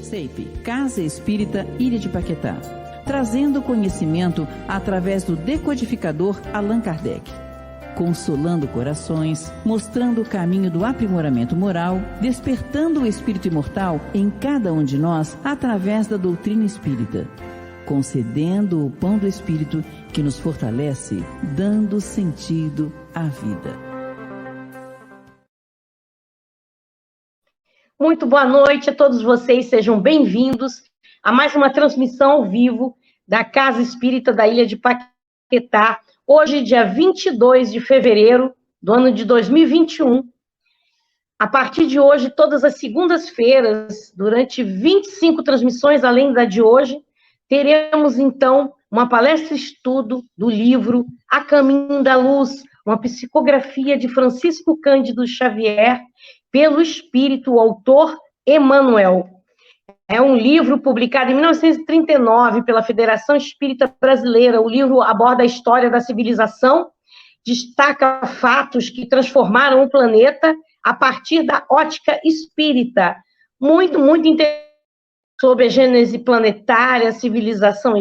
CEIP, Casa Espírita Ilha de Paquetá, trazendo conhecimento através do decodificador Allan Kardec, consolando corações, mostrando o caminho do aprimoramento moral, despertando o espírito imortal em cada um de nós através da doutrina espírita, concedendo o pão do espírito que nos fortalece, dando sentido à vida. Muito boa noite a todos vocês, sejam bem-vindos a mais uma transmissão ao vivo da Casa Espírita da Ilha de Paquetá. Hoje, dia 22 de fevereiro do ano de 2021. A partir de hoje, todas as segundas-feiras, durante 25 transmissões, além da de hoje, teremos, então, uma palestra-estudo do livro A Caminho da Luz, uma psicografia de Francisco Cândido Xavier, pelo espírito autor Emmanuel. É um livro publicado em 1939 pela Federação Espírita Brasileira. O livro aborda a história da civilização, destaca fatos que transformaram o planeta a partir da ótica espírita. Muito interessante sobre a gênese planetária, a civilização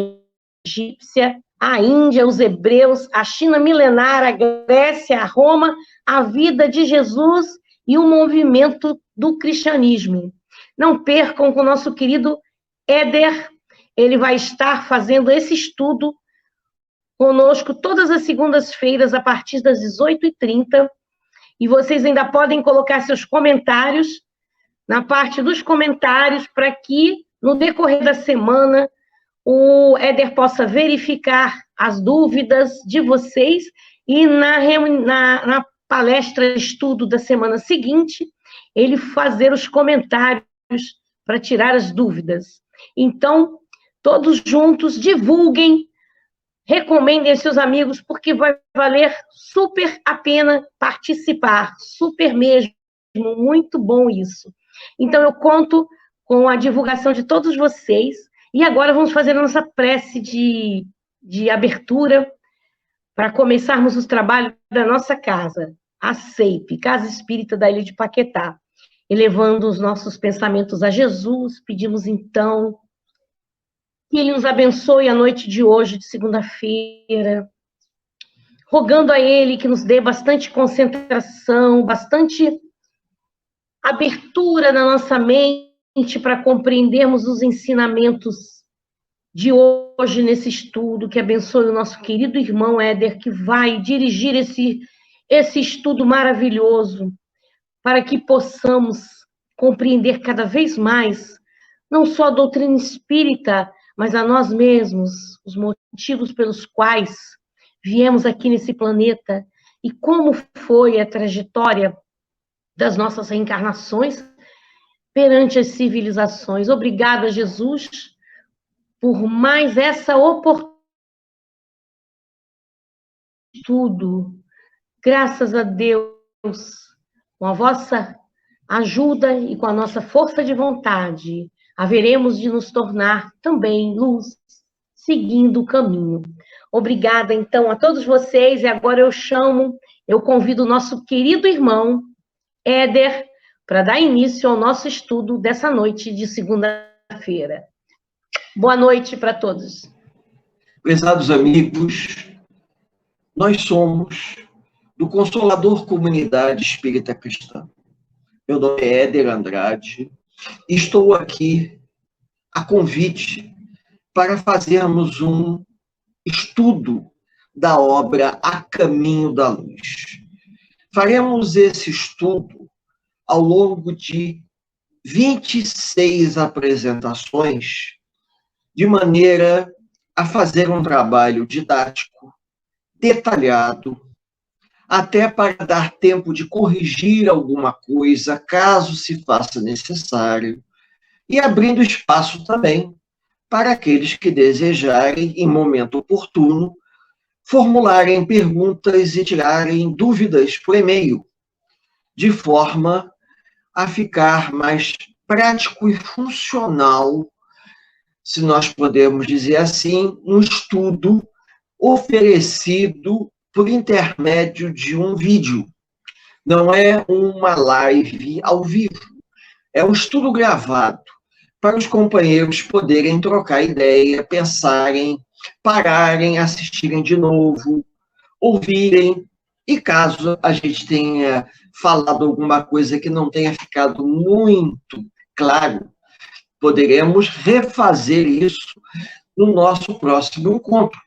egípcia, a Índia, os hebreus, a China milenar, a Grécia, a Roma, a vida de Jesus e o movimento do cristianismo. Não percam com o nosso querido Éder, ele vai estar fazendo esse estudo conosco todas as segundas-feiras, a partir das 18h30, e vocês ainda podem colocar seus comentários na parte dos comentários, para que, no decorrer da semana, o Éder possa verificar as dúvidas de vocês, e na palestra estudo da semana seguinte, ele fazer os comentários para tirar as dúvidas. Então, todos juntos, divulguem, recomendem aos seus amigos, porque vai valer super a pena participar, super mesmo, muito bom isso. Então, eu conto com a divulgação de todos vocês, e agora vamos fazer a nossa prece de abertura, para começarmos os trabalhos da nossa casa, a CEIP, Casa Espírita da Ilha de Paquetá. Elevando os nossos pensamentos a Jesus, pedimos então que Ele nos abençoe a noite de hoje, de segunda-feira, rogando a Ele que nos dê bastante concentração, bastante abertura na nossa mente para compreendermos os ensinamentos de hoje nesse estudo, que abençoe o nosso querido irmão Éder, que vai dirigir esse estudo maravilhoso, para que possamos compreender cada vez mais, não só a doutrina espírita, mas a nós mesmos, os motivos pelos quais viemos aqui nesse planeta, e como foi a trajetória das nossas reencarnações perante as civilizações. Obrigada, Jesus, por mais essa oportunidade. Graças a Deus, com a vossa ajuda e com a nossa força de vontade, haveremos de nos tornar também luz, seguindo o caminho. Obrigada, então, a todos vocês, e agora eu convido o nosso querido irmão, Éder, para dar início ao nosso estudo dessa noite de segunda-feira. Boa noite para todos. Prezados amigos, nós somos do Consolador Comunidade Espírita Cristã. Meu nome é Éder Andrade e estou aqui a convite para fazermos um estudo da obra A Caminho da Luz. Faremos esse estudo ao longo de 26 apresentações, de maneira a fazer um trabalho didático, detalhado, até para dar tempo de corrigir alguma coisa, caso se faça necessário, e abrindo espaço também para aqueles que desejarem, em momento oportuno, formularem perguntas e tirarem dúvidas por e-mail, de forma a ficar mais prático e funcional, se nós podemos dizer assim, um estudo oferecido por intermédio de um vídeo. Não é uma live ao vivo, é um estudo gravado, para os companheiros poderem trocar ideia, pensarem, pararem, assistirem de novo, ouvirem, e caso a gente tenha falado alguma coisa que não tenha ficado muito claro, poderemos refazer isso no nosso próximo encontro.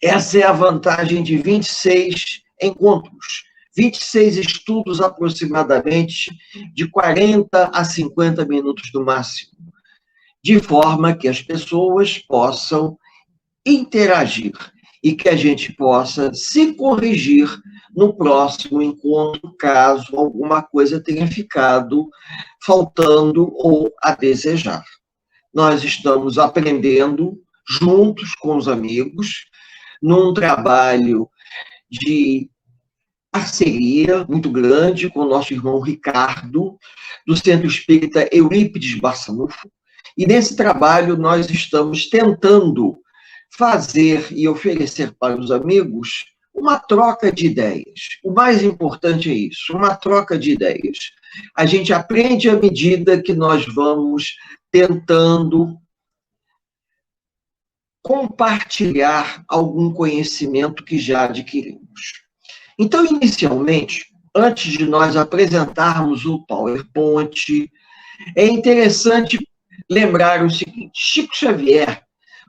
Essa é a vantagem de 26 encontros, 26 estudos aproximadamente de 40 a 50 minutos no máximo, de forma que as pessoas possam interagir e que a gente possa se corrigir no próximo encontro, caso alguma coisa tenha ficado faltando ou a desejar. Nós estamos aprendendo juntos com os amigos, num trabalho de parceria muito grande com o nosso irmão Ricardo, do Centro Espírita Eurípides Barçanufo, e nesse trabalho nós estamos tentando fazer e oferecer para os amigos uma troca de ideias. O mais importante é isso, uma troca de ideias. A gente aprende à medida que nós vamos tentando compartilhar algum conhecimento que já adquirimos. Então, inicialmente, antes de nós apresentarmos o PowerPoint, é interessante lembrar o seguinte: Chico Xavier,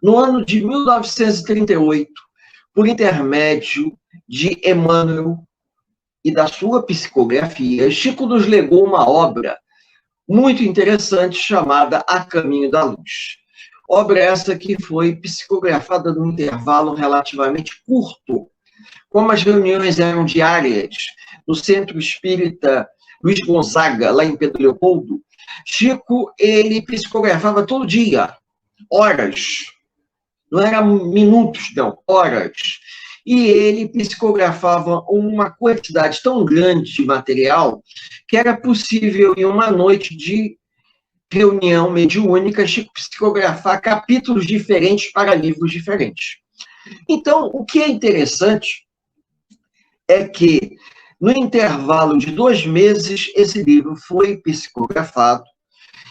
no ano de 1938, por intermédio de Emmanuel e da sua psicografia, Chico nos legou uma obra muito interessante chamada A Caminho da Luz. Obra essa que foi psicografada num intervalo relativamente curto. Como as reuniões eram diárias no Centro Espírita Luiz Gonzaga, lá em Pedro Leopoldo, Chico, ele psicografava todo dia, horas. Não eram minutos, não, horas. E ele psicografava uma quantidade tão grande de material que era possível, em uma noite de reunião mediúnica, Chico psicografar capítulos diferentes para livros diferentes. Então, o que é interessante é que, no intervalo de 2 meses, esse livro foi psicografado,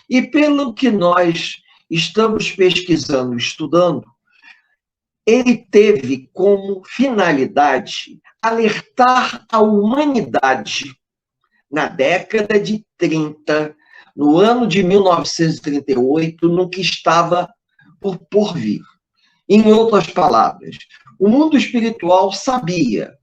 e pelo que nós estamos pesquisando, estudando, ele teve como finalidade alertar a humanidade na década de 30, no ano de 1938, no que estava por vir. Em outras palavras, o mundo espiritual sabia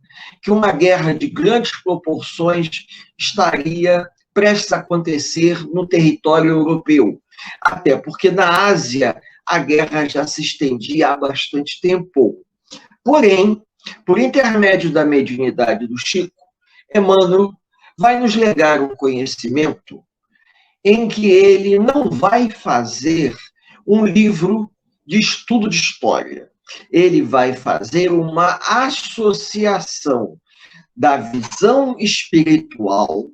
que uma guerra de grandes proporções estaria prestes a acontecer no território europeu, até porque na Ásia a guerra já se estendia há bastante tempo. Porém, por intermédio da mediunidade do Chico, Emmanuel vai nos legar um conhecimento em que ele não vai fazer um livro de estudo de história. Ele vai fazer uma associação da visão espiritual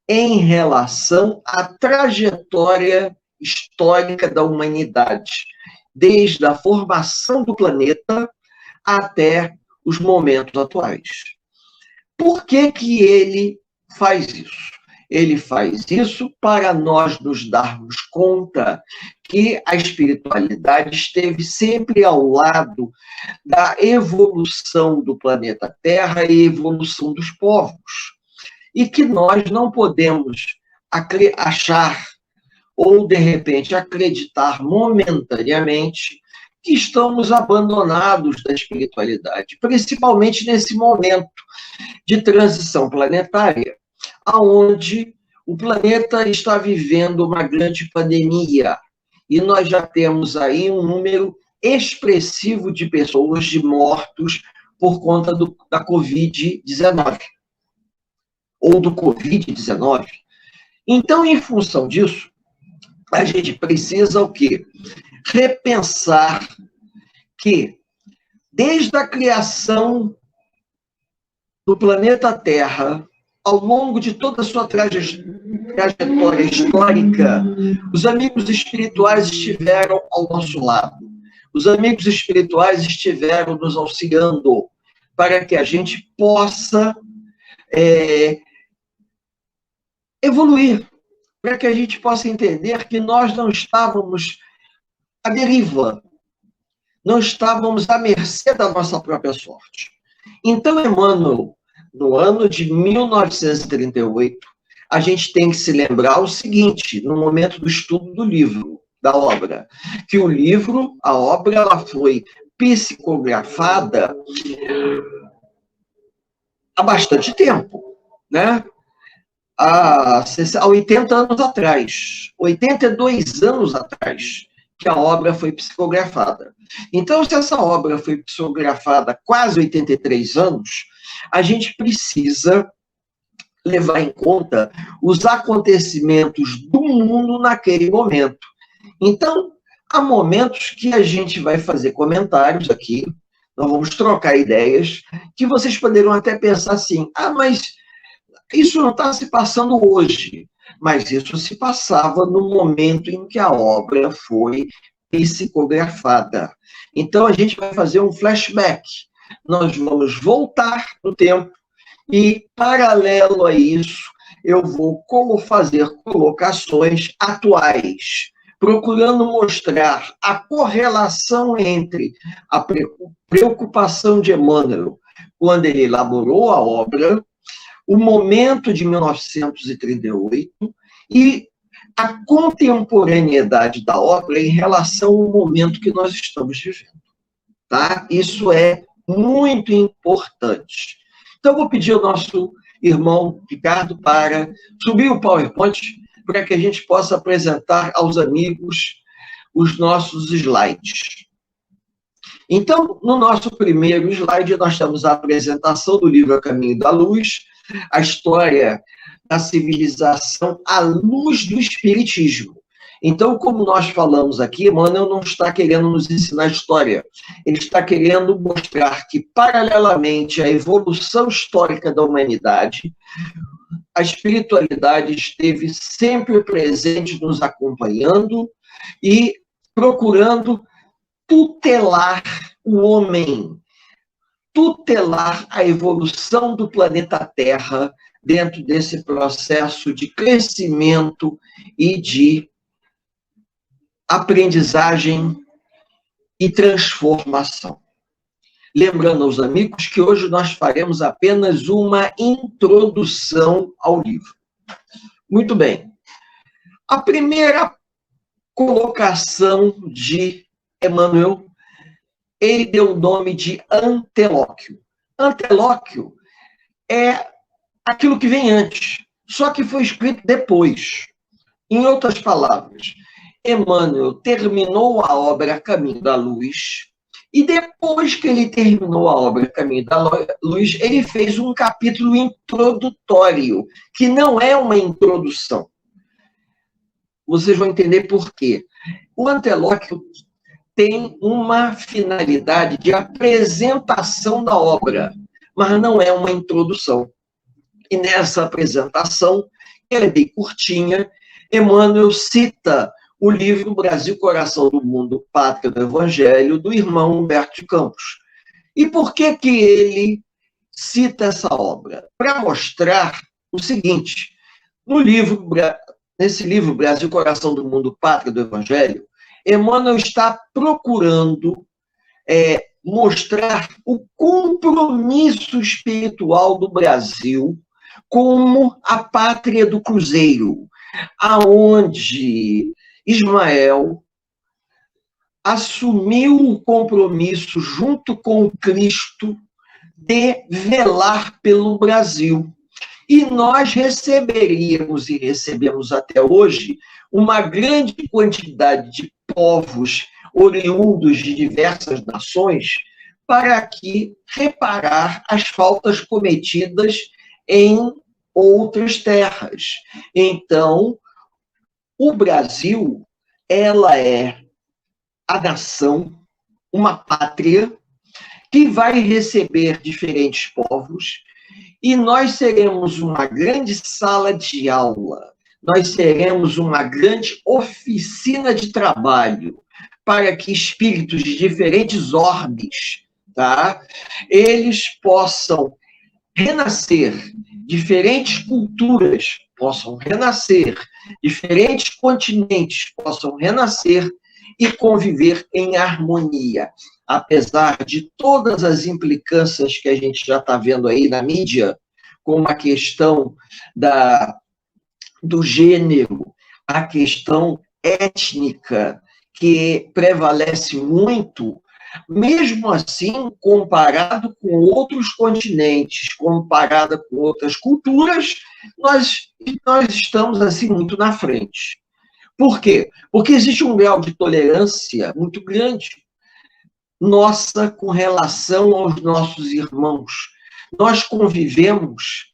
em relação à trajetória histórica da humanidade, desde a formação do planeta até os momentos atuais. Por que que ele faz isso? Ele faz isso para nós nos darmos conta que a espiritualidade esteve sempre ao lado da evolução do planeta Terra e evolução dos povos. E que nós não podemos achar ou, de repente, acreditar momentaneamente que estamos abandonados da espiritualidade, principalmente nesse momento de transição planetária, onde o planeta está vivendo uma grande pandemia, e nós já temos aí um número expressivo de pessoas, de mortos, por conta da Covid-19, ou do Covid-19. Então, em função disso, a gente precisa o quê? Repensar que, desde a criação do planeta Terra, ao longo de toda a sua trajetória histórica, os amigos espirituais estiveram ao nosso lado. Os amigos espirituais estiveram nos auxiliando para que a gente possa evoluir, para que a gente possa entender que nós não estávamos à deriva, não estávamos à mercê da nossa própria sorte. Então, Emmanuel, no ano de 1938, a gente tem que se lembrar o seguinte, no momento do estudo do livro, da obra, que o livro, a obra, ela foi psicografada há bastante tempo, né? Há 80 anos atrás, 82 anos atrás, que a obra foi psicografada. Então, se essa obra foi psicografada há quase 83 anos, a gente precisa levar em conta os acontecimentos do mundo naquele momento. Então, há momentos que a gente vai fazer comentários aqui, nós vamos trocar ideias, que vocês poderão até pensar assim, mas isso não está se passando hoje, mas isso se passava no momento em que a obra foi psicografada. Então, a gente vai fazer um flashback. Nós vamos voltar no tempo e, paralelo a isso, eu vou fazer colocações atuais, procurando mostrar a correlação entre a preocupação de Emmanuel, quando ele elaborou a obra, o momento de 1938 e a contemporaneidade da obra em relação ao momento que nós estamos vivendo. Tá? Isso é muito importante. Então, eu vou pedir ao nosso irmão Ricardo para subir o PowerPoint para que a gente possa apresentar aos amigos os nossos slides. Então, no nosso primeiro slide, nós temos a apresentação do livro A Caminho da Luz, a história da civilização à luz do Espiritismo. Então, como nós falamos aqui, Emmanuel não está querendo nos ensinar história. Ele está querendo mostrar que, paralelamente à evolução histórica da humanidade, a espiritualidade esteve sempre presente, nos acompanhando e procurando tutelar o homem, tutelar a evolução do planeta Terra dentro desse processo de crescimento e de aprendizagem e transformação. Lembrando aos amigos que hoje nós faremos apenas uma introdução ao livro. Muito bem. A primeira colocação de Emmanuel, ele deu o nome de Antelóquio. Antelóquio é aquilo que vem antes, só que foi escrito depois. Em outras palavras, Emmanuel terminou a obra Caminho da Luz, e depois que ele terminou a obra Caminho da Luz, ele fez um capítulo introdutório, que não é uma introdução. Vocês vão entender por quê. O Antelóquio tem uma finalidade de apresentação da obra, mas não é uma introdução. E nessa apresentação, que é bem curtinha, Emmanuel cita o livro Brasil, Coração do Mundo, Pátria do Evangelho, do irmão Humberto de Campos. E por que ele cita essa obra? Para mostrar o seguinte, nesse livro Brasil, Coração do Mundo, Pátria do Evangelho, Emmanuel está procurando mostrar o compromisso espiritual do Brasil como a pátria do Cruzeiro, aonde Ismael assumiu o compromisso, junto com Cristo, de velar pelo Brasil. E nós receberíamos, e recebemos até hoje, uma grande quantidade de povos oriundos de diversas nações para aqui reparar as faltas cometidas em outras terras. Então, o Brasil, ela é a nação, uma pátria, que vai receber diferentes povos, e nós seremos uma grande sala de aula, nós seremos uma grande oficina de trabalho, para que espíritos de diferentes orbes, tá, eles possam renascer, diferentes culturas possam renascer, diferentes continentes possam renascer e conviver em harmonia. Apesar de todas as implicâncias que a gente já está vendo aí na mídia, como a questão do gênero, a questão étnica, que prevalece muito, mesmo assim, comparado com outros continentes, comparado com outras culturas, nós estamos assim muito na frente. Por quê? Porque existe um grau de tolerância muito grande nossa com relação aos nossos irmãos. Nós convivemos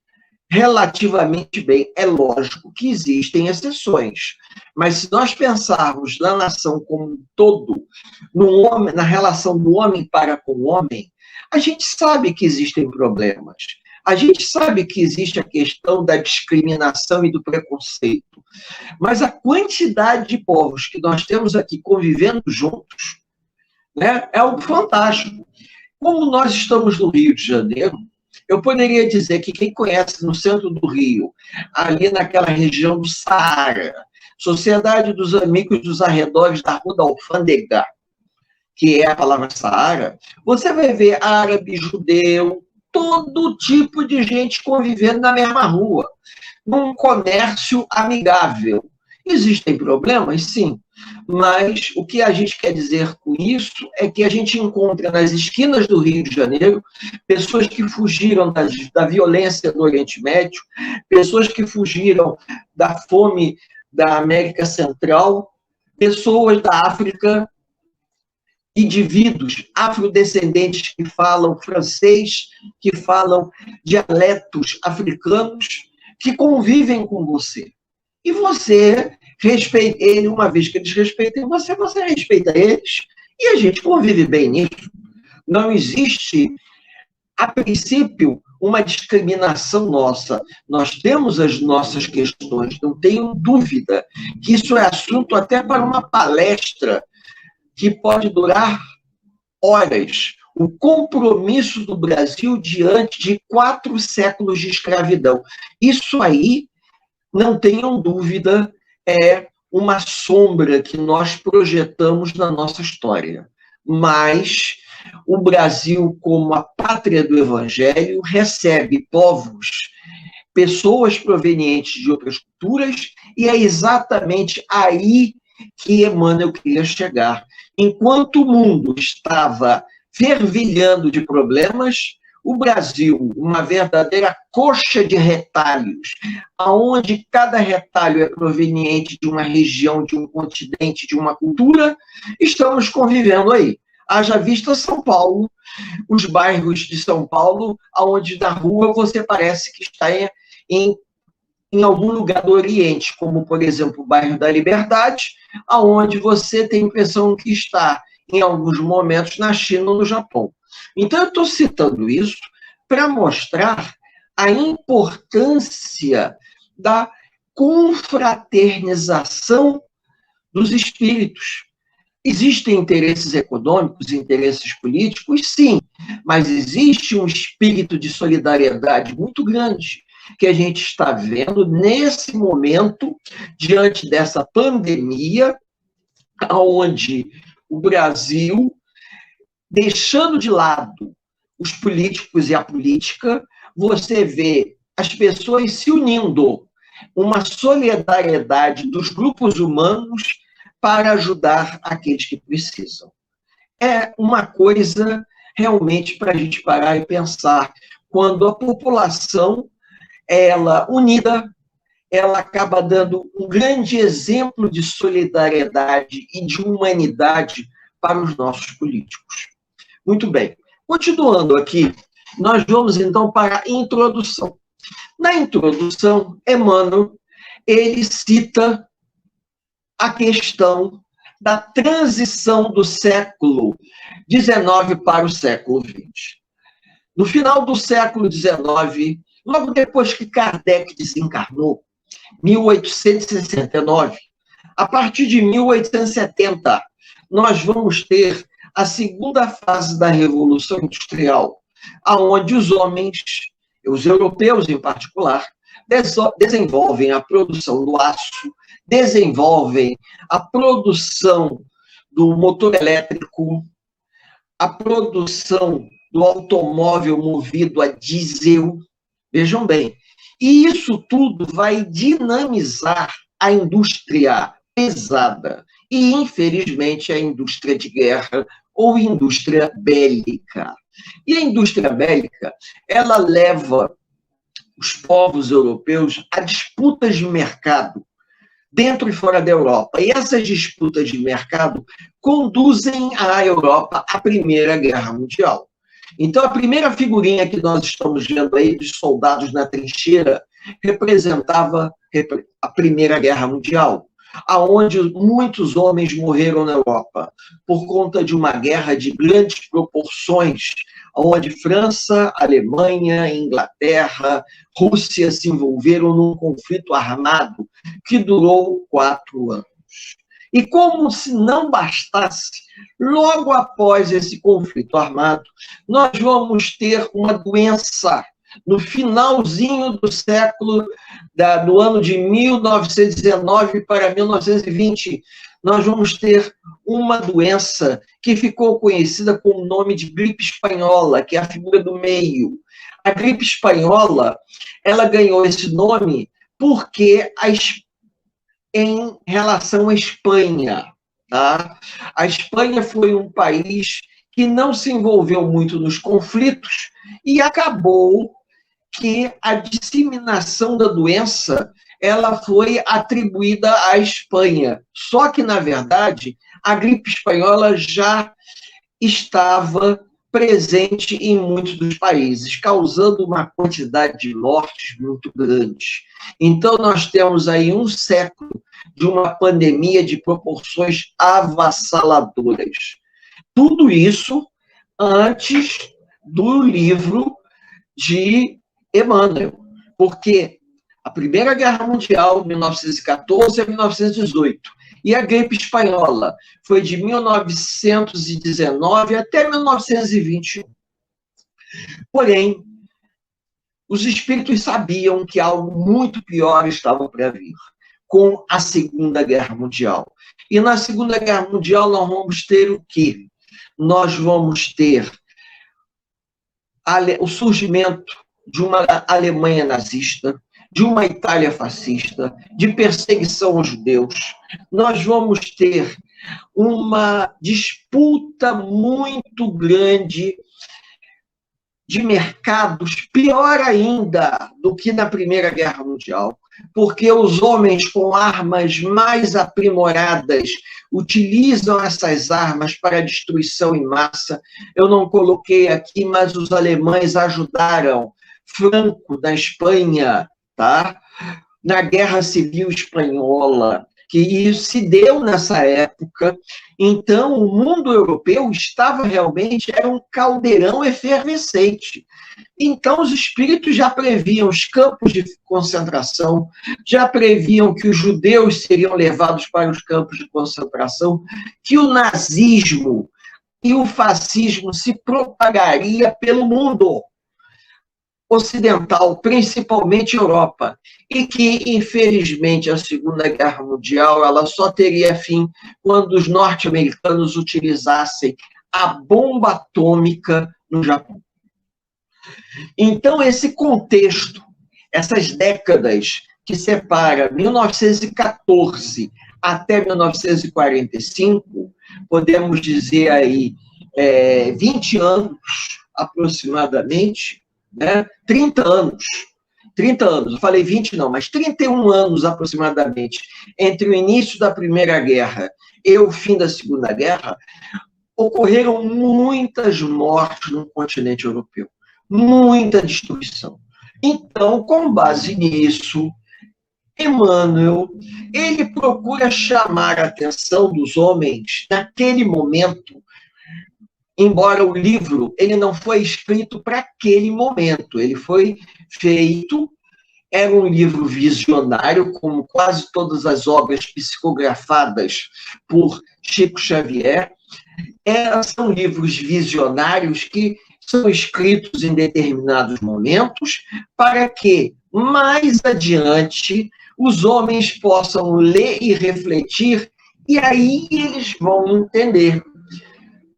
relativamente bem. É lógico que existem exceções, mas se nós pensarmos na nação como um todo, no homem, na relação do homem para com o homem, a gente sabe que existem problemas. A gente sabe que existe a questão da discriminação e do preconceito. Mas a quantidade de povos que nós temos aqui convivendo juntos, né, é algo fantástico. Como nós estamos no Rio de Janeiro, eu poderia dizer que quem conhece no centro do Rio, ali naquela região do Saara, Sociedade dos Amigos dos Arredores da Rua da Alfândega, que é a palavra Saara, você vai ver árabe, judeu, todo tipo de gente convivendo na mesma rua, num comércio amigável. Existem problemas? Sim. Mas o que a gente quer dizer com isso é que a gente encontra nas esquinas do Rio de Janeiro pessoas que fugiram da violência do Oriente Médio, pessoas que fugiram da fome da América Central, pessoas da África, indivíduos afrodescendentes que falam francês, que falam dialetos africanos, que convivem com você. E você respeita ele, uma vez que eles respeitem você, você respeita eles, e a gente convive bem nisso. Não existe, a princípio, uma discriminação nossa. Nós temos as nossas questões, não tenho dúvida que isso é assunto até para uma palestra que pode durar horas. O compromisso do Brasil diante de 4 séculos de escravidão. Isso aí, não tenham dúvida, é uma sombra que nós projetamos na nossa história. Mas o Brasil, como a pátria do Evangelho, recebe povos, pessoas provenientes de outras culturas, e é exatamente aí que Emmanuel queria chegar. Enquanto o mundo estava fervilhando de problemas, o Brasil, uma verdadeira coxa de retalhos, onde cada retalho é proveniente de uma região, de um continente, de uma cultura, estamos convivendo aí. Haja vista São Paulo, os bairros de São Paulo, onde na rua você parece que está em algum lugar do Oriente, como, por exemplo, o bairro da Liberdade, onde você tem a impressão que está, em alguns momentos, na China ou no Japão. Então, eu estou citando isso para mostrar a importância da confraternização dos espíritos. Existem interesses econômicos, interesses políticos, sim, mas existe um espírito de solidariedade muito grande que a gente está vendo nesse momento, diante dessa pandemia, onde o Brasil, deixando de lado os políticos e a política, você vê as pessoas se unindo, uma solidariedade dos grupos humanos para ajudar aqueles que precisam. É uma coisa realmente para a gente parar e pensar, quando a população, ela unida, ela acaba dando um grande exemplo de solidariedade e de humanidade para os nossos políticos. Muito bem. Continuando aqui, nós vamos então para a introdução. Na introdução, Emmanuel, ele cita a questão da transição do século XIX para o século XX. No final do século XIX, logo depois que Kardec desencarnou, 1869, a partir de 1870, nós vamos ter a segunda fase da Revolução Industrial, onde os homens, os europeus em particular, desenvolvem a produção do aço, desenvolvem a produção do motor elétrico, a produção do automóvel movido a diesel. Vejam bem, e isso tudo vai dinamizar a indústria pesada e, infelizmente, a indústria de guerra ou indústria bélica. E a indústria bélica, ela leva os povos europeus a disputas de mercado dentro e fora da Europa. E essas disputas de mercado conduzem a Europa à Primeira Guerra Mundial. Então, a primeira figurinha que nós estamos vendo aí dos soldados na trincheira representava a Primeira Guerra Mundial, aonde muitos homens morreram na Europa por conta de uma guerra de grandes proporções, onde França, Alemanha, Inglaterra, Rússia se envolveram num conflito armado que durou 4 anos. E como se não bastasse, logo após esse conflito armado, nós vamos ter uma doença no finalzinho do século, do ano de 1919 para 1920, nós vamos ter uma doença que ficou conhecida com o nome de gripe espanhola, que é a figura do meio. A gripe espanhola, ela ganhou esse nome porque em relação à Espanha, tá? A Espanha foi um país que não se envolveu muito nos conflitos e acabou que a disseminação da doença ela foi atribuída à Espanha. Só que, na verdade, a gripe espanhola já estava presente em muitos dos países, causando uma quantidade de mortes muito grande. Então, nós temos aí um século de uma pandemia de proporções avassaladoras. Tudo isso antes do livro de Emmanuel, porque a Primeira Guerra Mundial, 1914 a 1918, e a gripe espanhola foi de 1919 até 1921. Porém, os espíritos sabiam que algo muito pior estava para vir, com a Segunda Guerra Mundial. E na Segunda Guerra Mundial nós vamos ter o quê? Nós vamos ter o surgimento de uma Alemanha nazista, de uma Itália fascista, de perseguição aos judeus. Nós vamos ter uma disputa muito grande de mercados, pior ainda do que na Primeira Guerra Mundial, porque os homens com armas mais aprimoradas utilizam essas armas para destruição em massa. Eu não coloquei aqui, mas os alemães ajudaram Franco, da Espanha, tá? Na Guerra Civil Espanhola, que isso se deu nessa época. Então, o mundo europeu estava realmente, era um caldeirão efervescente. Então, os espíritos já previam os campos de concentração, já previam que os judeus seriam levados para os campos de concentração, que o nazismo e o fascismo se propagaria pelo mundo ocidental, principalmente Europa, e que, infelizmente, a Segunda Guerra Mundial ela só teria fim quando os norte-americanos utilizassem a bomba atômica no Japão. Então, esse contexto, essas décadas que separa 1914 até 1945, podemos dizer aí 20 anos aproximadamente, né? 30 anos, eu falei 20 não, mas 31 anos aproximadamente, entre o início da Primeira Guerra e o fim da Segunda Guerra, ocorreram muitas mortes no continente europeu, muita destruição. Então, com base nisso, Emmanuel, ele procura chamar a atenção dos homens naquele momento. Embora o livro ele não foi escrito para aquele momento, ele foi feito, era um livro visionário, como quase todas as obras psicografadas por Chico Xavier. São livros visionários que são escritos em determinados momentos para que mais adiante os homens possam ler e refletir, e aí eles vão entender.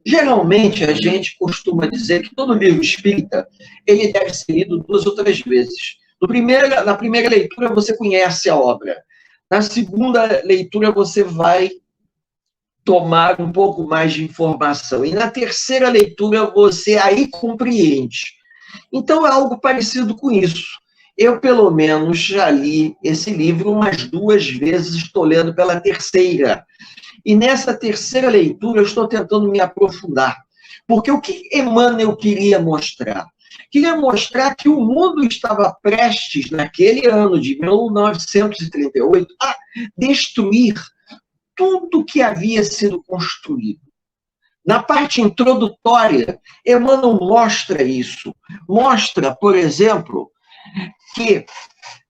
Geralmente, a gente costuma dizer que todo livro espírita ele deve ser lido 2 ou 3 vezes. Na primeira leitura, você conhece a obra. Na segunda leitura, você vai tomar um pouco mais de informação. E na terceira leitura, você aí compreende. Então, é algo parecido com isso. Eu, pelo menos, já li esse livro umas 2 vezes, estou lendo pela terceira. E nessa terceira leitura, eu estou tentando me aprofundar. Porque o que Emmanuel queria mostrar? Queria mostrar que o mundo estava prestes, naquele ano de 1938, a destruir tudo que havia sido construído. Na parte introdutória, Emmanuel mostra isso. Mostra, por exemplo, que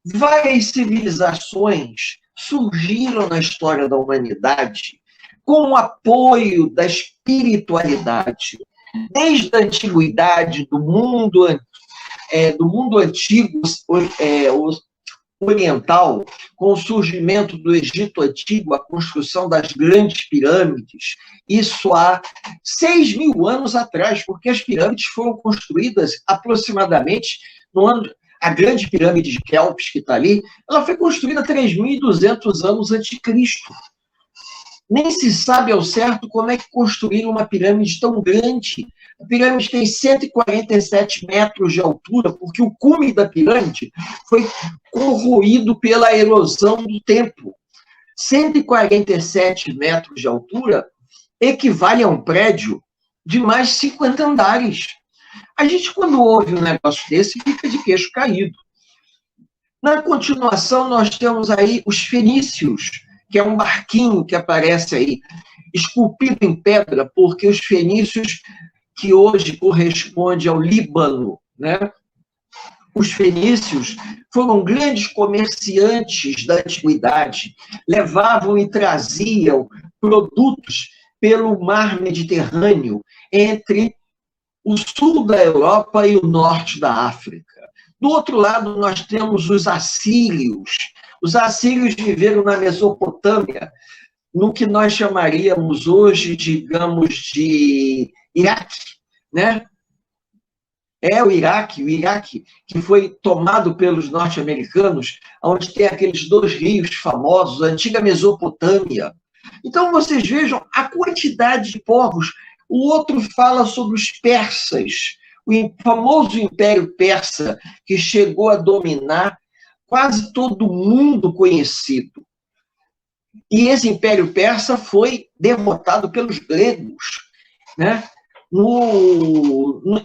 várias civilizações surgiram na história da humanidade com o apoio da espiritualidade. Desde a antiguidade, do mundo antigo oriental, com o surgimento do Egito Antigo, a construção das grandes pirâmides, isso há 6.000 anos atrás, porque as pirâmides foram construídas aproximadamente no ano... A grande pirâmide de Quéops, que está ali, ela foi construída 3.200 anos antes de Cristo. Nem se sabe ao certo como é que construíram uma pirâmide tão grande. A pirâmide tem 147 metros de altura, porque o cume da pirâmide foi corroído pela erosão do tempo. 147 metros de altura equivale a um prédio de mais de 50 andares. A gente, quando ouve um negócio desse, fica de queixo caído. Na continuação, nós temos aí os fenícios, que é um barquinho que aparece aí, esculpido em pedra, porque os fenícios, que hoje corresponde ao Líbano, né? Os fenícios foram grandes comerciantes da antiguidade, levavam e traziam produtos pelo mar Mediterrâneo, entre o sul da Europa e o norte da África. Do outro lado, nós temos os assírios. Os assírios viveram na Mesopotâmia, no que nós chamaríamos hoje, digamos, de Iraque, né? O Iraque, que foi tomado pelos norte-americanos, onde tem aqueles 2 rios famosos, a antiga Mesopotâmia. Então, vocês vejam a quantidade de povos. O outro fala sobre os persas, o famoso Império Persa, que chegou a dominar quase todo o mundo conhecido. E esse Império Persa foi derrotado pelos gregos, né?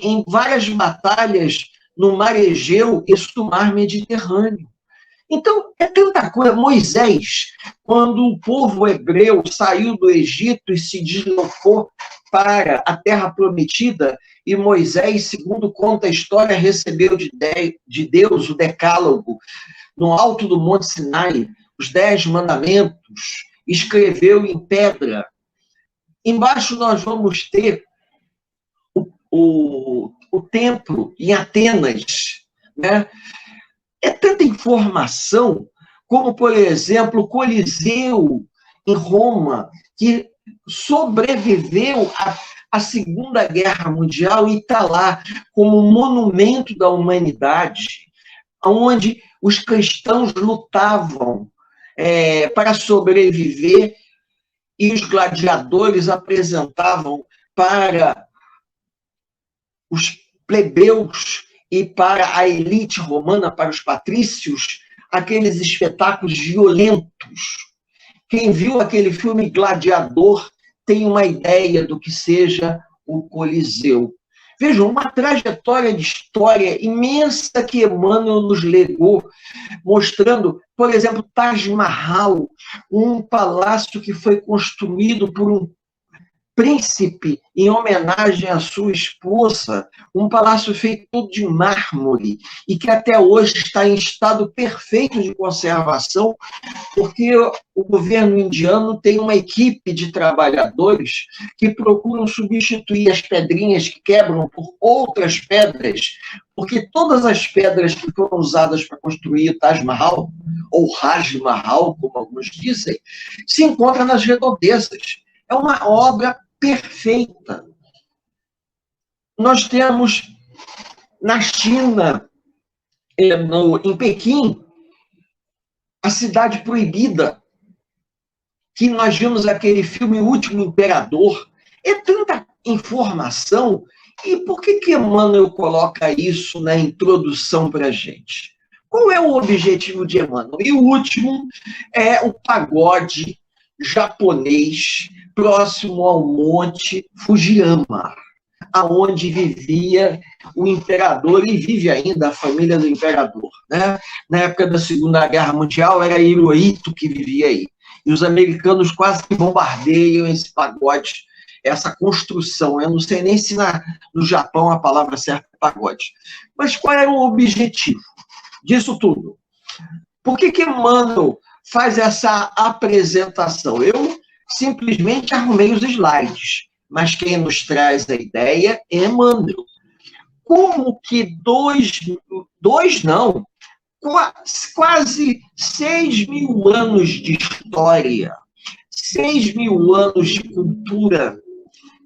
Em várias batalhas no Mar Egeu e no Mar Mediterrâneo. Então, é tanta coisa. Moisés, quando o povo hebreu saiu do Egito e se deslocou para a Terra Prometida, e Moisés, segundo conta a história, recebeu de Deus o Decálogo, no alto do Monte Sinai, os 10 mandamentos, escreveu em pedra. Embaixo nós vamos ter o templo em Atenas, né? É tanta informação, como, por exemplo, o Coliseu em Roma, que sobreviveu à Segunda Guerra Mundial e está lá como monumento da humanidade, onde os cristãos lutavam para sobreviver e os gladiadores apresentavam para os plebeus e para a elite romana, para os patrícios, aqueles espetáculos violentos. Quem viu aquele filme Gladiador tem uma ideia do que seja o Coliseu. Vejam, uma trajetória de história imensa que Emmanuel nos legou, mostrando, por exemplo, Taj Mahal, um palácio que foi construído por um príncipe em homenagem à sua esposa, um palácio feito todo de mármore e que até hoje está em estado perfeito de conservação, porque o governo indiano tem uma equipe de trabalhadores que procuram substituir as pedrinhas que quebram por outras pedras, porque todas as pedras que foram usadas para construir o Taj Mahal, ou Raj Mahal, como alguns dizem, se encontram nas redondezas. É uma obra perfeita. Nós temos na China, em Pequim, a Cidade Proibida, que nós vimos aquele filme O Último Imperador. É tanta informação. E por que Emmanuel coloca isso na introdução para a gente? Qual é o objetivo de Emmanuel? E o último é o pagode japonês próximo ao Monte Fujiyama, aonde vivia o imperador, e vive ainda a família do imperador, né? Na época da Segunda Guerra Mundial, era Hirohito que vivia aí. E os americanos quase que bombardeiam esse pagode, essa construção. Eu não sei nem se no Japão a palavra certa é pagode. Mas qual era o objetivo disso tudo? Por que Emmanuel faz essa apresentação? Eu simplesmente arrumei os slides, mas quem nos traz a ideia é Emmanuel. Como que quase 6.000 anos de história, 6.000 anos de cultura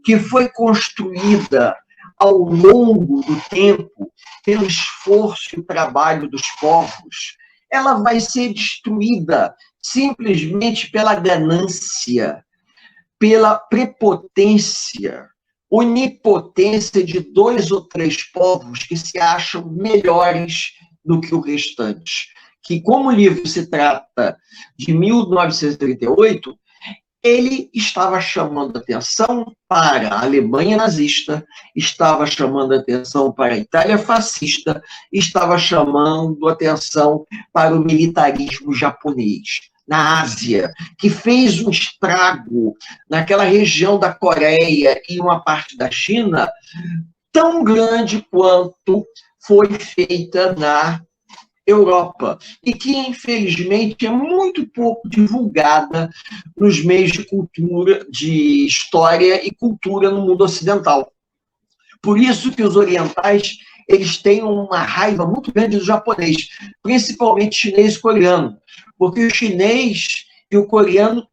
que foi construída ao longo do tempo pelo esforço e trabalho dos povos, ela vai ser destruída simplesmente pela ganância, pela prepotência, onipotência de 2 ou 3 povos que se acham melhores do que o restante. Que, como o livro se trata de 1938, ele estava chamando atenção para a Alemanha nazista, estava chamando atenção para a Itália fascista, estava chamando atenção para o militarismo japonês na Ásia, que fez um estrago naquela região da Coreia e uma parte da China tão grande quanto foi feita na Europa, e que, infelizmente, é muito pouco divulgada nos meios de cultura, de história e cultura no mundo ocidental. Por isso que os orientais, eles têm uma raiva muito grande do japonês, principalmente chinês e coreano, porque o chinês e o coreano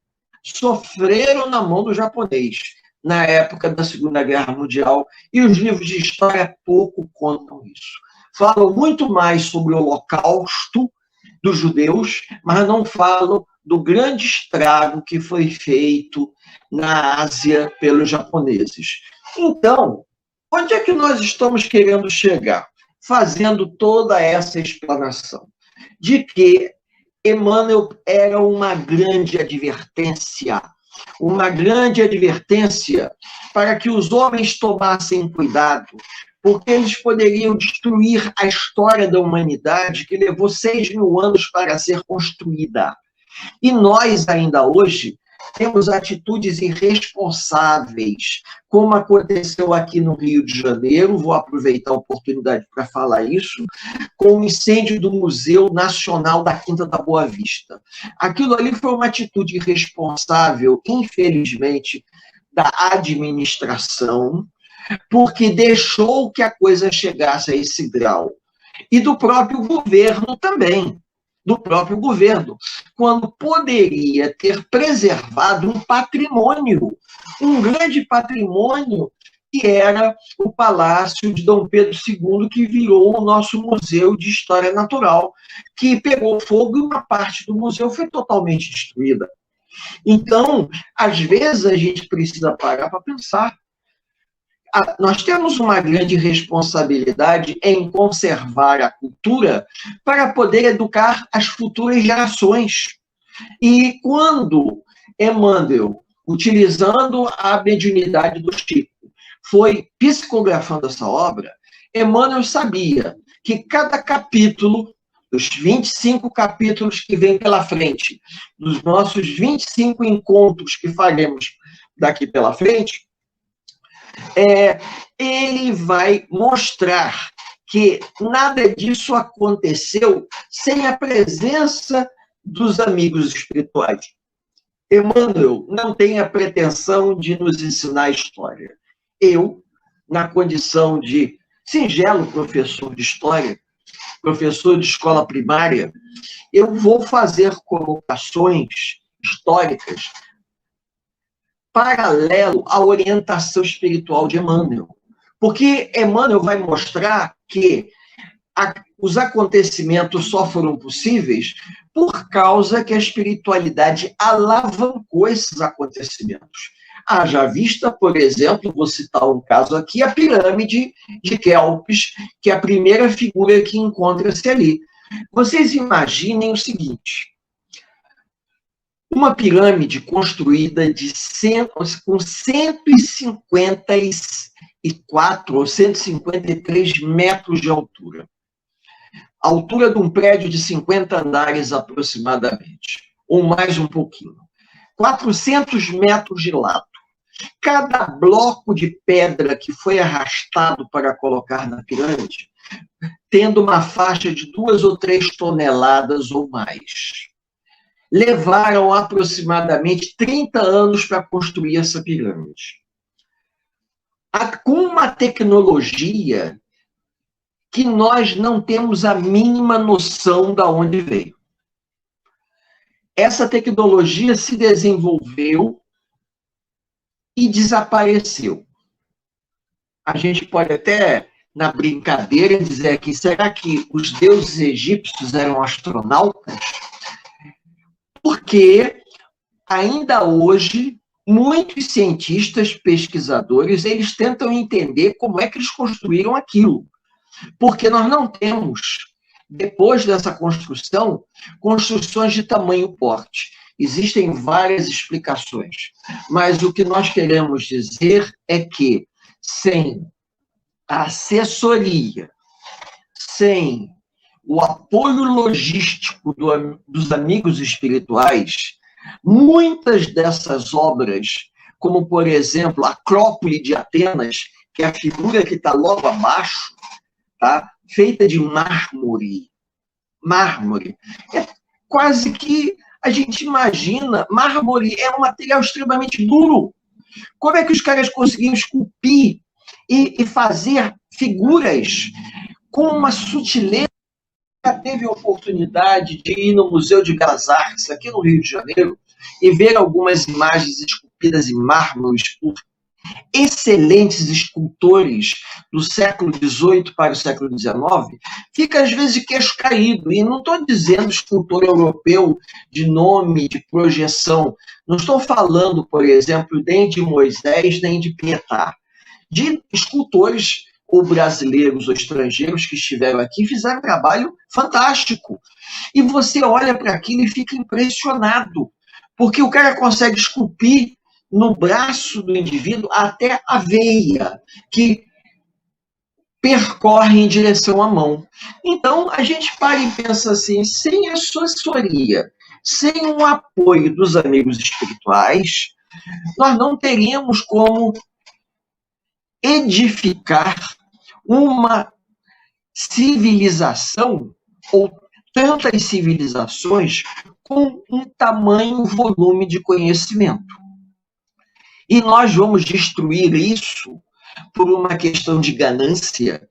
sofreram na mão do japonês na época da Segunda Guerra Mundial, e os livros de história pouco contam isso. Falam muito mais sobre o Holocausto dos judeus, mas não falam do grande estrago que foi feito na Ásia pelos japoneses. Então, onde é que nós estamos querendo chegar? Fazendo toda essa explanação de que Emmanuel era uma grande advertência para que os homens tomassem cuidado, porque eles poderiam destruir a história da humanidade, que levou 6.000 anos para ser construída. E nós, ainda hoje, temos atitudes irresponsáveis, como aconteceu aqui no Rio de Janeiro, vou aproveitar a oportunidade para falar isso, com o incêndio do Museu Nacional da Quinta da Boa Vista. Aquilo ali foi uma atitude irresponsável, infelizmente, da administração, porque deixou que a coisa chegasse a esse grau. E do próprio governo também. Do próprio governo, quando poderia ter preservado um patrimônio, um grande patrimônio, que era o Palácio de Dom Pedro II, que virou o nosso Museu de História Natural, que pegou fogo e uma parte do museu foi totalmente destruída. Então, às vezes, a gente precisa parar para pensar. Nós temos uma grande responsabilidade em conservar a cultura para poder educar as futuras gerações. E quando Emmanuel, utilizando a mediunidade do Chico, foi psicografando essa obra, Emmanuel sabia que cada capítulo, dos 25 capítulos que vem pela frente, dos nossos 25 encontros que faremos daqui pela frente, ele vai mostrar que nada disso aconteceu sem a presença dos amigos espirituais. Emmanuel não tem a pretensão de nos ensinar a história. Eu, na condição de singelo professor de história, professor de escola primária, eu vou fazer colocações históricas paralelo à orientação espiritual de Emmanuel. Porque Emmanuel vai mostrar que os acontecimentos só foram possíveis por causa que a espiritualidade alavancou esses acontecimentos. Haja vista, por exemplo, vou citar um caso aqui, a pirâmide de Quélpis, que é a primeira figura que encontra-se ali. Vocês imaginem o seguinte: uma pirâmide construída com 154 ou 153 metros de altura. A altura de um prédio de 50 andares aproximadamente, ou mais um pouquinho. 400 metros de lado. Cada bloco de pedra que foi arrastado para colocar na pirâmide, tendo uma faixa de 2 ou 3 toneladas ou mais. Levaram aproximadamente 30 anos para construir essa pirâmide. Com uma tecnologia que nós não temos a mínima noção de onde veio. Essa tecnologia se desenvolveu e desapareceu. A gente pode até, na brincadeira, dizer aqui, será que os deuses egípcios eram astronautas? Porque ainda hoje, muitos cientistas, pesquisadores, eles tentam entender como é que eles construíram aquilo. Porque nós não temos, depois dessa construção, construções de tamanho porte. Existem várias explicações, mas o que nós queremos dizer é que, sem a assessoria, sem o apoio logístico dos amigos espirituais, muitas dessas obras, como, por exemplo, a Acrópole de Atenas, que é a figura que está logo abaixo, tá? Feita de mármore. Mármore. É quase que a gente imagina, mármore é um material extremamente duro. Como é que os caras conseguiam esculpir e fazer figuras com uma sutileza? Já teve a oportunidade de ir no Museu de Belas Artes, aqui no Rio de Janeiro, e ver algumas imagens esculpidas em mármores por excelentes escultores do século XVIII para o século XIX, fica às vezes de queixo caído. E não estou dizendo escultor europeu de nome, de projeção. Não estou falando, por exemplo, nem de Moisés, nem de Pietà. De escultores ou brasileiros ou estrangeiros que estiveram aqui, fizeram um trabalho fantástico. E você olha para aquilo e fica impressionado, porque o cara consegue esculpir no braço do indivíduo até a veia, que percorre em direção à mão. Então, a gente para e pensa assim, sem a assessoria, sem o apoio dos amigos espirituais, nós não teríamos como edificar uma civilização, ou tantas civilizações, com um tamanho volume de conhecimento. E nós vamos destruir isso por uma questão de ganância.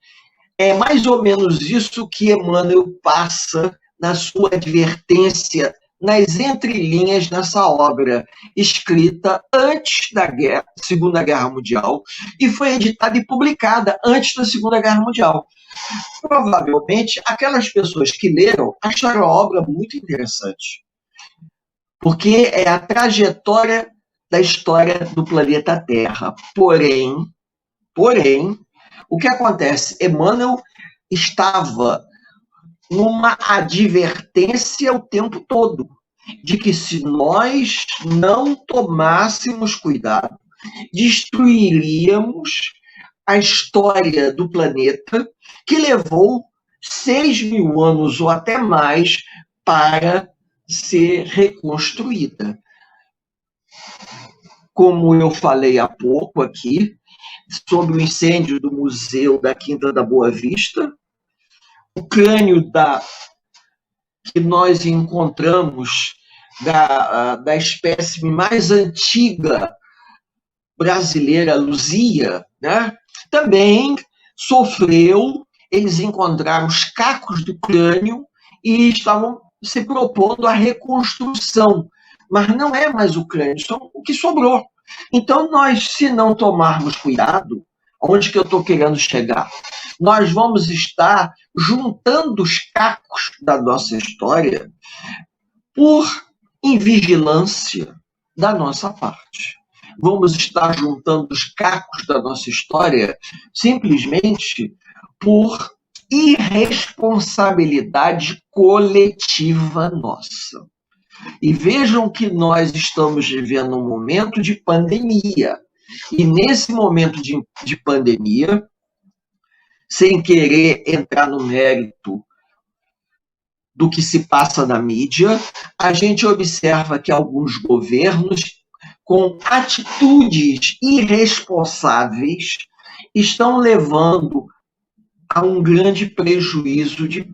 É mais ou menos isso que Emmanuel passa na sua advertência, nas entrelinhas nessa obra, escrita antes da Segunda Guerra Mundial e foi editada e publicada antes da Segunda Guerra Mundial. Provavelmente, aquelas pessoas que leram acharam a obra muito interessante, porque é a trajetória da história do planeta Terra. Porém, o que acontece? Emmanuel estava numa advertência o tempo todo, de que se nós não tomássemos cuidado, destruiríamos a história do planeta, que levou 6.000 anos ou até mais para ser reconstruída. Como eu falei há pouco aqui, sobre o incêndio do Museu da Quinta da Boa Vista, o crânio que nós encontramos da espécime mais antiga brasileira, Luzia, né? Também sofreu, eles encontraram os cacos do crânio e estavam se propondo a reconstrução, mas não é mais o crânio, são o que sobrou. Então, nós, se não tomarmos cuidado, onde que eu estou querendo chegar? Nós vamos estar juntando os cacos da nossa história por invigilância da nossa parte. Vamos estar juntando os cacos da nossa história simplesmente por irresponsabilidade coletiva nossa. E vejam que nós estamos vivendo um momento de pandemia. E nesse momento de pandemia, sem querer entrar no mérito do que se passa na mídia, a gente observa que alguns governos, com atitudes irresponsáveis, estão levando a um grande prejuízo de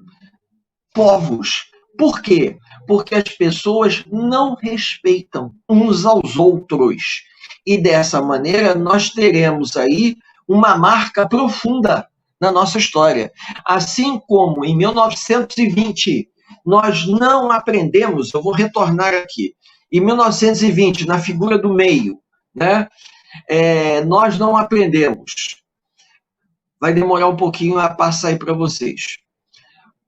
povos. Por quê? Porque as pessoas não respeitam uns aos outros. E dessa maneira nós teremos aí uma marca profunda na nossa história. Assim como em 1920 nós não aprendemos, eu vou retornar aqui, em 1920, na figura do meio, né? Nós não aprendemos. Vai demorar um pouquinho a passar aí para vocês.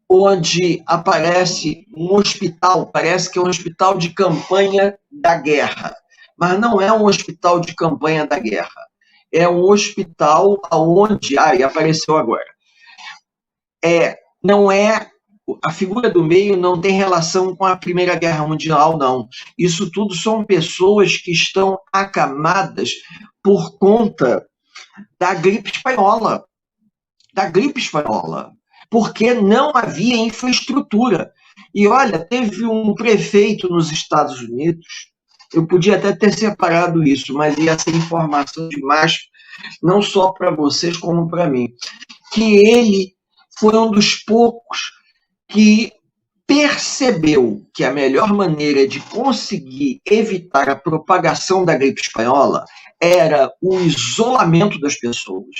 Onde aparece um hospital, parece que é um hospital de campanha da guerra, mas não é um hospital de campanha da guerra, é um hospital onde, e apareceu agora, não é, a figura do meio não tem relação com a Primeira Guerra Mundial, não. Isso tudo são pessoas que estão acamadas por conta da gripe espanhola, porque não havia infraestrutura. E olha, teve um prefeito nos Estados Unidos, eu podia até ter separado isso, mas ia ser informação demais, não só para vocês como para mim, que ele foi um dos poucos que percebeu que a melhor maneira de conseguir evitar a propagação da gripe espanhola era o isolamento das pessoas,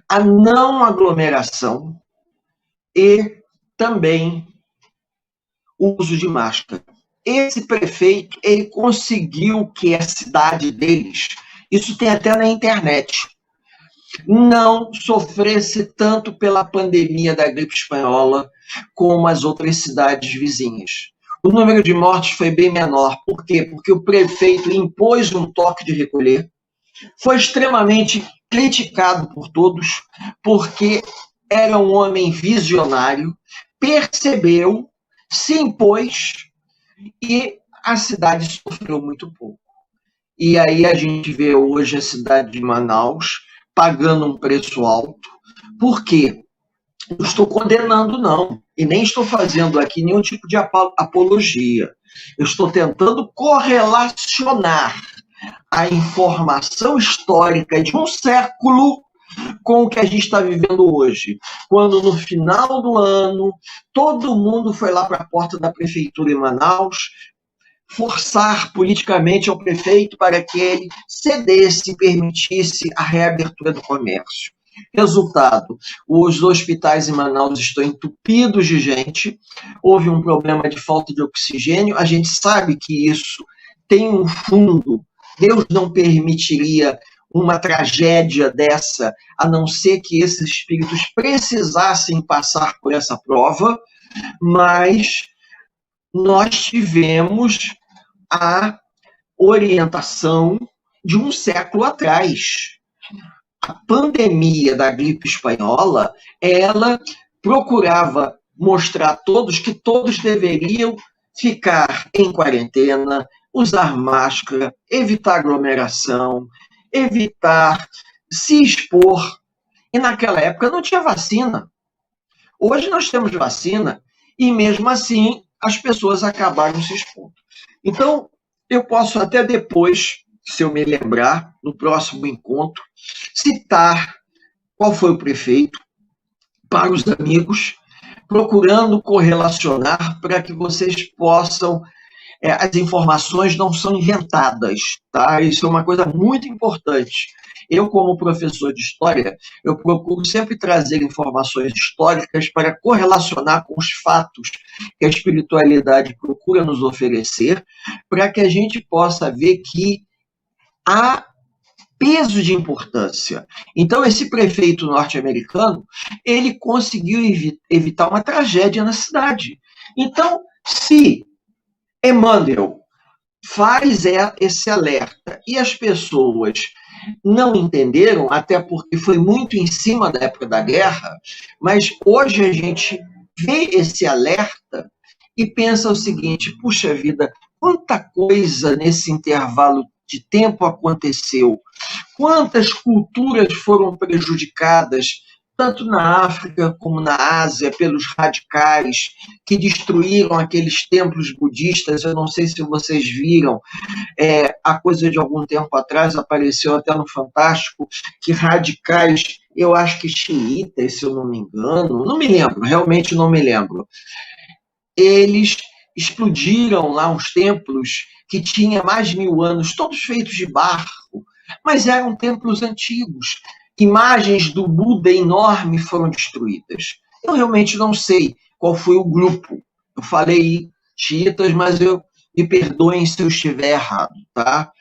a não aglomeração e também o uso de máscara. Esse prefeito, ele conseguiu que a cidade deles, isso tem até na internet, não sofresse tanto pela pandemia da gripe espanhola como as outras cidades vizinhas. O número de mortes foi bem menor. Por quê? Porque o prefeito impôs um toque de recolher, foi extremamente criticado por todos, porque era um homem visionário, percebeu, se impôs e a cidade sofreu muito pouco. E aí a gente vê hoje a cidade de Manaus pagando um preço alto. Por quê? Não estou condenando, não. E nem estou fazendo aqui nenhum tipo de apologia. Eu estou tentando correlacionar a informação histórica de um século com o que a gente está vivendo hoje. Quando no final do ano, todo mundo foi lá para a porta da prefeitura em Manaus forçar politicamente ao prefeito para que ele cedesse e permitisse a reabertura do comércio. Resultado, os hospitais em Manaus estão entupidos de gente, houve um problema de falta de oxigênio, a gente sabe que isso tem um fundo, Deus não permitiria uma tragédia dessa, a não ser que esses espíritos precisassem passar por essa prova, mas nós tivemos a orientação de um século atrás. A pandemia da gripe espanhola, ela procurava mostrar a todos que todos deveriam ficar em quarentena, usar máscara, evitar aglomeração, evitar se expor. E naquela época não tinha vacina. Hoje nós temos vacina e mesmo assim as pessoas acabaram se expondo. Então, eu posso até depois se eu me lembrar, no próximo encontro, citar qual foi o prefeito para os amigos, procurando correlacionar para que vocês possam... as informações não são inventadas, tá? Isso é uma coisa muito importante. Eu, como professor de história, eu procuro sempre trazer informações históricas para correlacionar com os fatos que a espiritualidade procura nos oferecer, para que a gente possa ver que há peso de importância. Então, esse prefeito norte-americano, ele conseguiu evitar uma tragédia na cidade. Então, se Emmanuel faz esse alerta e as pessoas não entenderam, até porque foi muito em cima da época da guerra, mas hoje a gente vê esse alerta e pensa o seguinte: puxa vida, quanta coisa nesse intervalo de tempo aconteceu, quantas culturas foram prejudicadas, tanto na África como na Ásia, pelos radicais que destruíram aqueles templos budistas. Eu não sei se vocês viram, há coisa de algum tempo atrás, apareceu até no Fantástico, que radicais, eu acho que xiitas, se eu não me engano, não me lembro, realmente não me lembro, eles explodiram lá uns templos que tinham mais de 1000 anos, todos feitos de barro, mas eram templos antigos. Imagens do Buda enorme foram destruídas. Eu realmente não sei qual foi o grupo. Eu falei xiitas, mas me perdoem se eu estiver errado, tá?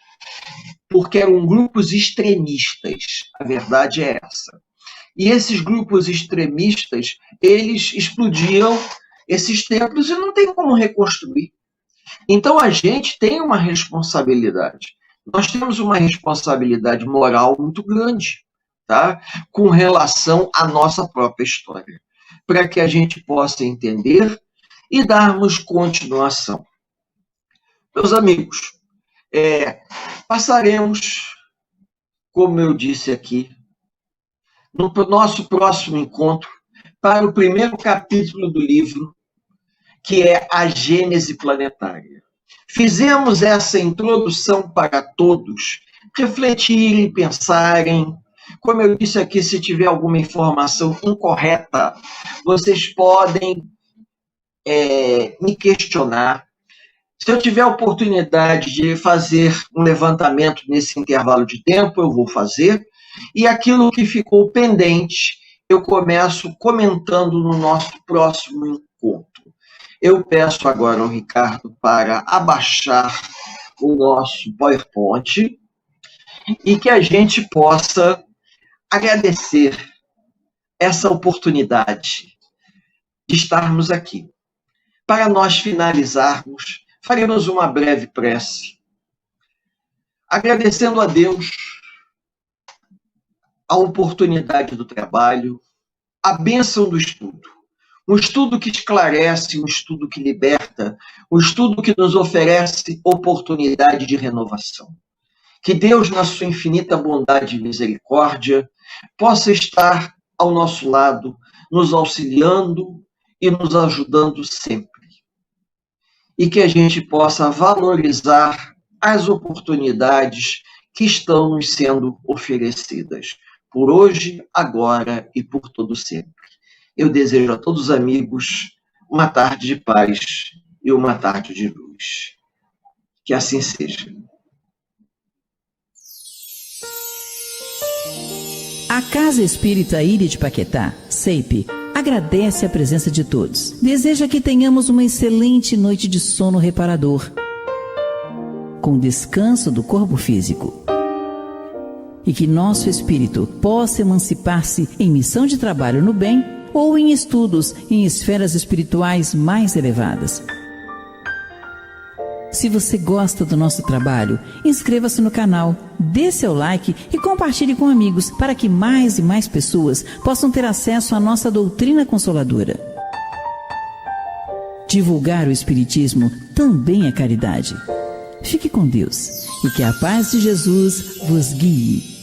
Porque eram grupos extremistas. A verdade é essa. E esses grupos extremistas, eles explodiram esses templos e não tem como reconstruir. Então a gente tem uma responsabilidade. Nós temos uma responsabilidade moral muito grande, tá? Com relação à nossa própria história, para que a gente possa entender e darmos continuação. Meus amigos, passaremos, como eu disse aqui, no nosso próximo encontro, para o primeiro capítulo do livro, que é a Gênese Planetária. Fizemos essa introdução para todos refletirem, pensarem. Como eu disse aqui, se tiver alguma informação incorreta, vocês podem me questionar. Se eu tiver a oportunidade de fazer um levantamento nesse intervalo de tempo, eu vou fazer. E aquilo que ficou pendente, eu começo comentando no nosso próximo encontro. Eu peço agora ao Ricardo para abaixar o nosso PowerPoint e que a gente possa agradecer essa oportunidade de estarmos aqui. Para nós finalizarmos, faremos uma breve prece, agradecendo a Deus a oportunidade do trabalho, a bênção do estudo. Um estudo que esclarece, um estudo que liberta, um estudo que nos oferece oportunidade de renovação. Que Deus, na sua infinita bondade e misericórdia, possa estar ao nosso lado, nos auxiliando e nos ajudando sempre. E que a gente possa valorizar as oportunidades que estão nos sendo oferecidas, por hoje, agora e por todo sempre. Eu desejo a todos os amigos uma tarde de paz e uma tarde de luz. Que assim seja. A Casa Espírita Ilha de Paquetá, CEIP, agradece a presença de todos. Deseja que tenhamos uma excelente noite de sono reparador, com descanso do corpo físico. E que nosso espírito possa emancipar-se em missão de trabalho no bem ou em estudos em esferas espirituais mais elevadas. Se você gosta do nosso trabalho, inscreva-se no canal, dê seu like e compartilhe com amigos para que mais e mais pessoas possam ter acesso à nossa doutrina consoladora. Divulgar o Espiritismo também é caridade. Fique com Deus e que a paz de Jesus vos guie.